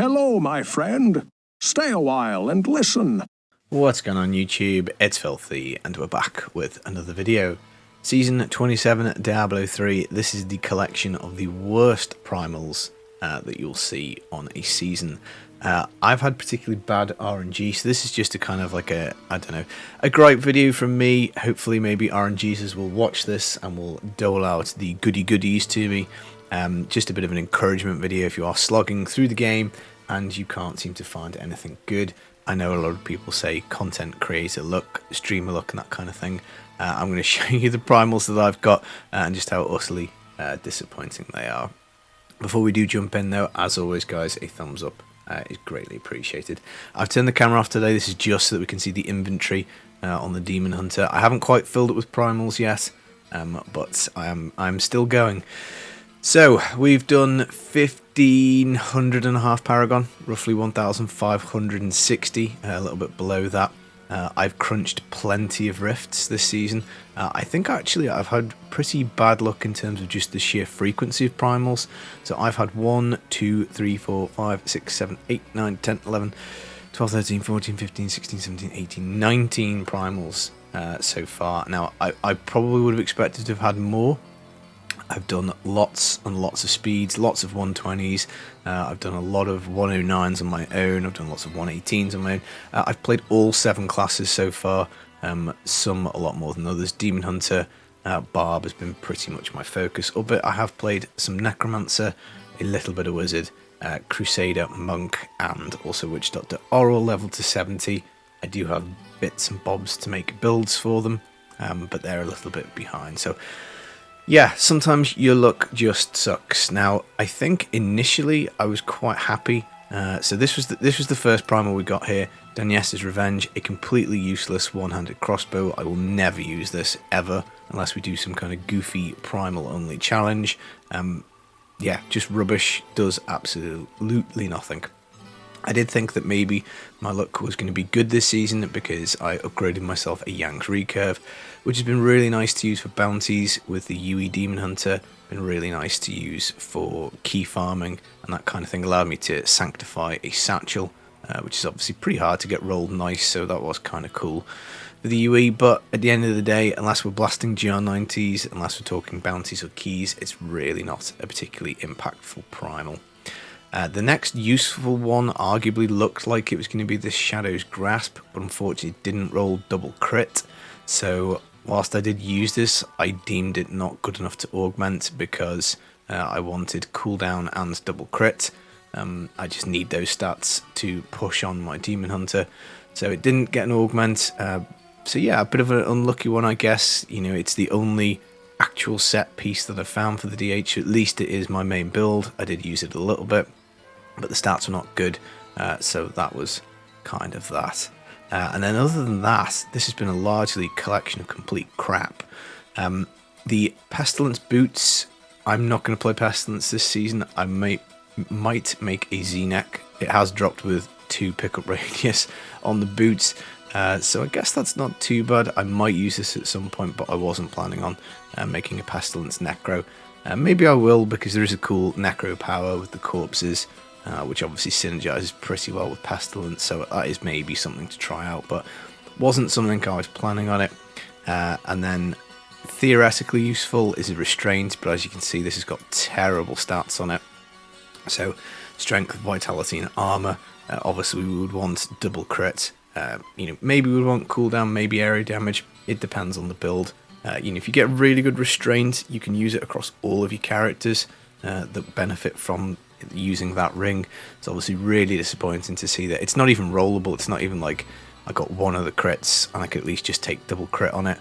Hello, my friend. Stay a while and listen. What's going on YouTube? It's Filthy and we're back with another video. Season 27 Diablo 3. This is the collection of the worst primals that you'll see on a season. I've had particularly bad RNG, so this is just a kind of like a gripe video from me. Hopefully maybe RNGs will watch this and will dole out the goodies to me. Just a bit of an encouragement video if you are slogging through the game and you can't seem to find anything good. I know a lot of people say content creator look, streamer look and that kind of thing. I'm going to show you the primals that I've got and just how utterly disappointing they are. Before we do jump in though, as always guys, a thumbs up is greatly appreciated. I've turned the camera off today. This is just so that we can see the inventory on the Demon Hunter. I haven't quite filled it with primals yet, but I'm still going. So we've done 1,500 and a half Paragon, roughly 1,560, a little bit below that. I've crunched plenty of rifts this season. I think actually I've had pretty bad luck in terms of just the sheer frequency of primals. So I've had 1, 2, 3, 4, 5, 6, 7, 8, 9, 10, 11, 12, 13, 14, 15, 16, 17, 18, 19 primals so far. Now I probably would have expected to have had more. I've done lots and lots of speeds, lots of 120s. I've done a lot of 109s on my own. I've done lots of 118s on my own. I've played all 7 classes so far, some a lot more than others. Demon Hunter, Barb has been pretty much my focus. Albeit I have played some Necromancer, a little bit of Wizard, Crusader, Monk, and also Witch Doctor. Are all level to 70. I do have bits and bobs to make builds for them, but they're a little bit behind. So yeah, sometimes your luck just sucks. Now, I think initially I was quite happy. So this was the first primal we got here, Danyessa's Revenge, a completely useless one-handed crossbow. I will never use this ever unless we do some kind of goofy primal only challenge. Yeah, just rubbish, does absolutely nothing. I did think that maybe my luck was going to be good this season because I upgraded myself a Yang's Recurve, which has been really nice to use for bounties with the UE Demon Hunter, been really nice to use for key farming and that kind of thing. Allowed me to sanctify a satchel, which is obviously pretty hard to get rolled nice, so that was kind of cool for the UE. But at the end of the day, unless we're blasting GR90s, unless we're talking bounties or keys, it's really not a particularly impactful primal. The next useful one arguably looked like it was going to be this Shadow's Grasp, but unfortunately didn't roll double crit. So whilst I did use this, I deemed it not good enough to augment because I wanted cooldown and double crit. I just need those stats to push on my Demon Hunter. So it didn't get an augment. So yeah, a bit of an unlucky one, I guess. You know, it's the only actual set piece that I found for the DH. At least it is my main build. I did use it a little bit, but the stats were not good, so that was kind of that. And then other than that, this has been a largely collection of complete crap. The Pestilence boots, I'm not going to play Pestilence this season. I might make a Z-neck. It has dropped with 2 pickup radius on the boots, so I guess that's not too bad. I might use this at some point, but I wasn't planning on making a Pestilence Necro. Maybe I will, because there is a cool Necro power with the corpses, which obviously synergizes pretty well with Pestilence, so that is maybe something to try out, but wasn't something I was planning on it. And then theoretically useful is a Restraint, but as you can see, this has got terrible stats on it. So strength, vitality, and armor. Obviously, we would want double crit. You know, maybe we would want cooldown, maybe area damage. It depends on the build. You know, if you get really good Restraint, you can use it across all of your characters that benefit from using that ring. It's obviously really disappointing to see that it's not even rollable. It's not even like I got one of the crits and I could at least just take double crit on it.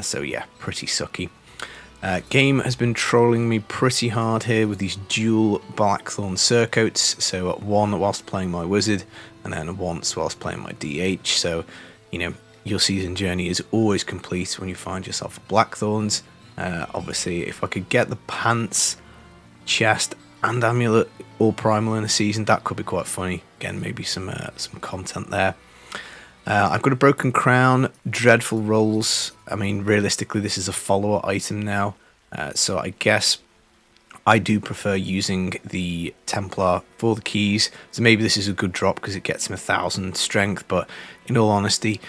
So yeah, pretty sucky. Game has been trolling me pretty hard here with these dual Blackthorn Surcoats. So one whilst playing my Wizard and then once whilst playing my DH. So, you know, your season journey is always complete when you find yourself Blackthorns. Obviously, if I could get the pants, chest, and amulet all primal in a season, that could be quite funny. Again, maybe some content there. I've got a Broken Crown, dreadful rolls. I mean, realistically, this is a follower item now, so I guess I do prefer using the Templar for the keys, so maybe this is a good drop because it gets him 1000 strength, but in all honesty,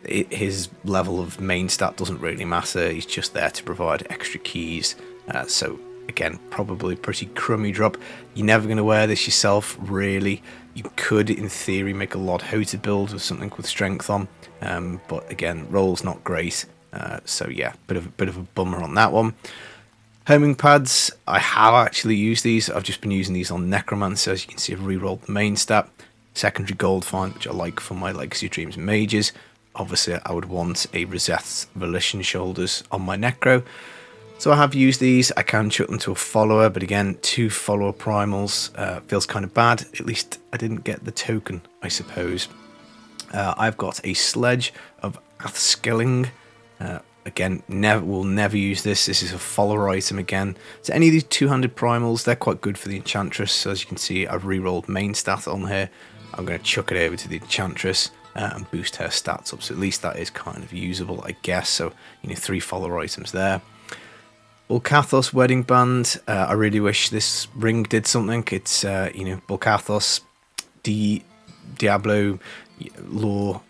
his level of main stat doesn't really matter. He's just there to provide extra keys, so again, probably pretty crummy drop. You're never going to wear this yourself, really. You could, in theory, make a Lord Hota build with something with strength on, but again, roll's not great, so yeah, bit of a bummer on that one. Homing pads, I have actually used these. I've just been using these on Necromancer. As you can see, I've rerolled the main stat. Secondary gold find, which I like for my Legacy Dreams mages. Obviously, I would want a Rosette's Volition shoulders on my Necro. So I have used these. I can chuck them to a follower, but again, 2 follower primals feels kind of bad. At least I didn't get the token, I suppose. I've got a Sledge of Athskilling. Again, will never use this. This is a follower item again. So any of these 200 primals, they're quite good for the Enchantress. So as you can see, I've rerolled main stat on here. I'm going to chuck it over to the Enchantress and boost her stats up. So at least that is kind of usable, I guess. So, 3 follower items there. Bulkathos Wedding Band. I really wish this ring did something. It's, Bulkathos, Diablo, lore,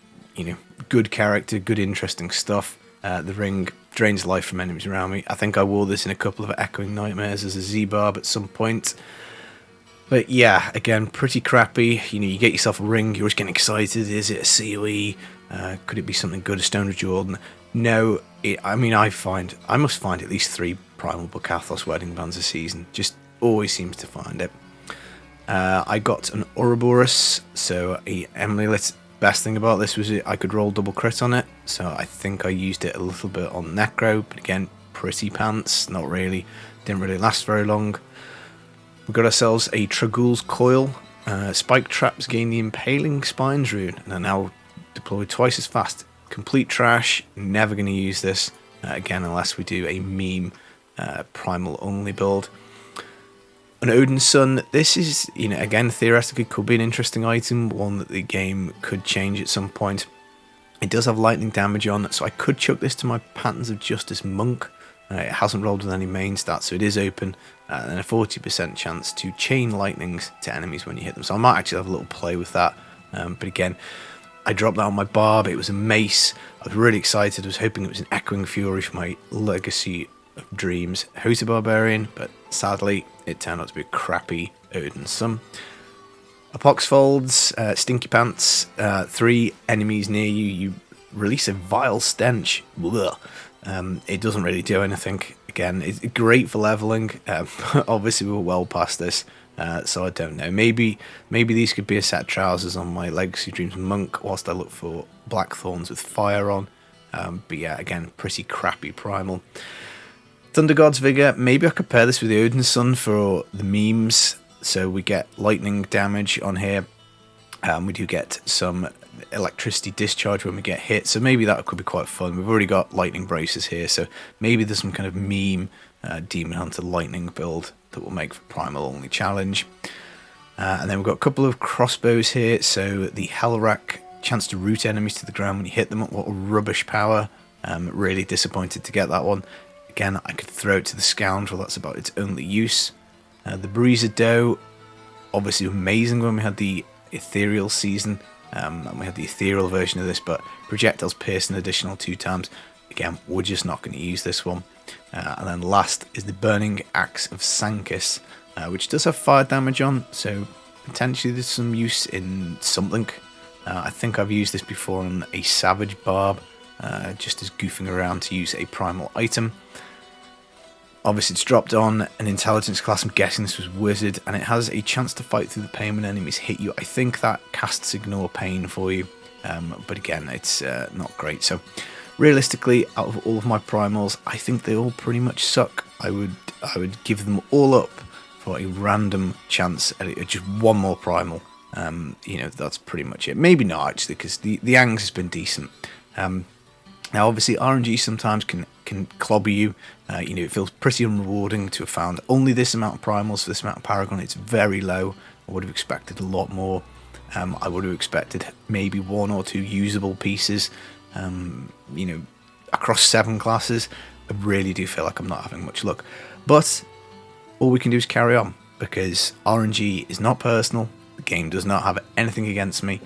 good character, good interesting stuff. The ring drains life from enemies around me. I think I wore this in a couple of Echoing Nightmares as a Z-Barb at some point. But yeah, again, pretty crappy. You get yourself a ring, you're always getting excited. Is it a COE? Could it be something good, a Stone of Jordan? No, I must find at least 3 Primal Bulkathos Wedding Bands a season. Just always seems to find it. I got an Ouroboros, so a Amulet. Best thing about this was I could roll double crit on it, so I think I used it a little bit on Necro, but again, pretty pants, not really, didn't really last very long. We got ourselves a Tragul's Coil. Spike traps gain the Impaling Spines rune, and are now deployed twice as fast. Complete trash, never going to use this, again, unless we do a meme primal only build. An Odin's Son, this is, again, theoretically could be an interesting item, one that the game could change at some point. It does have lightning damage on, so I could chuck this to my Patterns of Justice Monk. It hasn't rolled with any main stats, so it is open, and a 40% chance to chain lightnings to enemies when you hit them. So I might actually have a little play with that, but again, I dropped that on my Barb. It was a mace. I was really excited. I was hoping it was an Echoing Fury for my Legacy of Dreams Hota Barbarian, but sadly it turned out to be a crappy Odin's Son. Apoxfolds, Stinky Pants, 3 enemies near you, you release a vile stench. It doesn't really do anything. Again, it's great for leveling. Obviously we're well past this, so I don't know. Maybe these could be a set of trousers on my Legacy Dreams Monk whilst I look for Blackthorns with fire on. But yeah, again, pretty crappy primal. Thunder God's Vigor, maybe I could pair this with the Odin's Son for the memes, so we get lightning damage on here. We do get some electricity discharge when we get hit, so maybe that could be quite fun. We've already got lightning braces here, so maybe there's some kind of meme Demon Hunter lightning build that will make for primal only challenge. And then we've got a couple of crossbows here, so the Hellrack, chance to root enemies to the ground when you hit them. What a rubbish power. Really disappointed to get that one. Again, I could throw it to the Scoundrel, that's about its only use. The Breezer Doe, obviously amazing when we had the Ethereal season, and we had the Ethereal version of this, but projectiles pierce an additional 2 times. Again, we're just not going to use this one. And then last is the Burning Axe of Sankis, which does have fire damage on, so potentially there's some use in something. I think I've used this before on a Savage Barb, just as goofing around to use a primal item. Obviously it's dropped on an intelligence class, I'm guessing this was wizard, and it has a chance to fight through the pain when enemies hit you. I think that casts Ignore Pain for you, but again, it's not great. So realistically, out of all of my primals, I think they all pretty much suck. I would give them all up for a random chance at just one more primal. That's pretty much it. Maybe not actually, because the Angs has been decent. Now, obviously, RNG sometimes can clobber you. It feels pretty unrewarding to have found only this amount of primals for this amount of Paragon. It's very low. I would have expected a lot more. I would have expected maybe 1 or 2 usable pieces, across 7 classes. I really do feel like I'm not having much luck. But all we can do is carry on, because RNG is not personal. The game does not have anything against me.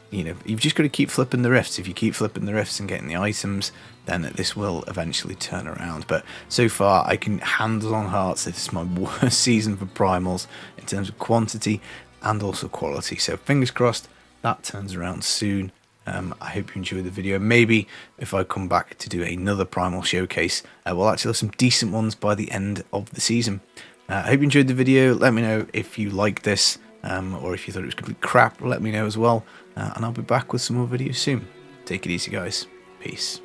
You know, you've just got to keep flipping the rifts. If you keep flipping the rifts and getting the items, then this will eventually turn around. But so far, I can hand on heart say this is my worst season for Primals in terms of quantity and also quality. So fingers crossed that turns around soon. I hope you enjoyed the video. Maybe if I come back to do another Primal showcase, we'll actually have some decent ones by the end of the season. I hope you enjoyed the video. Let me know if you liked this, or if you thought it was complete crap. Let me know as well, and I'll be back with some more videos soon. Take it easy, guys. Peace.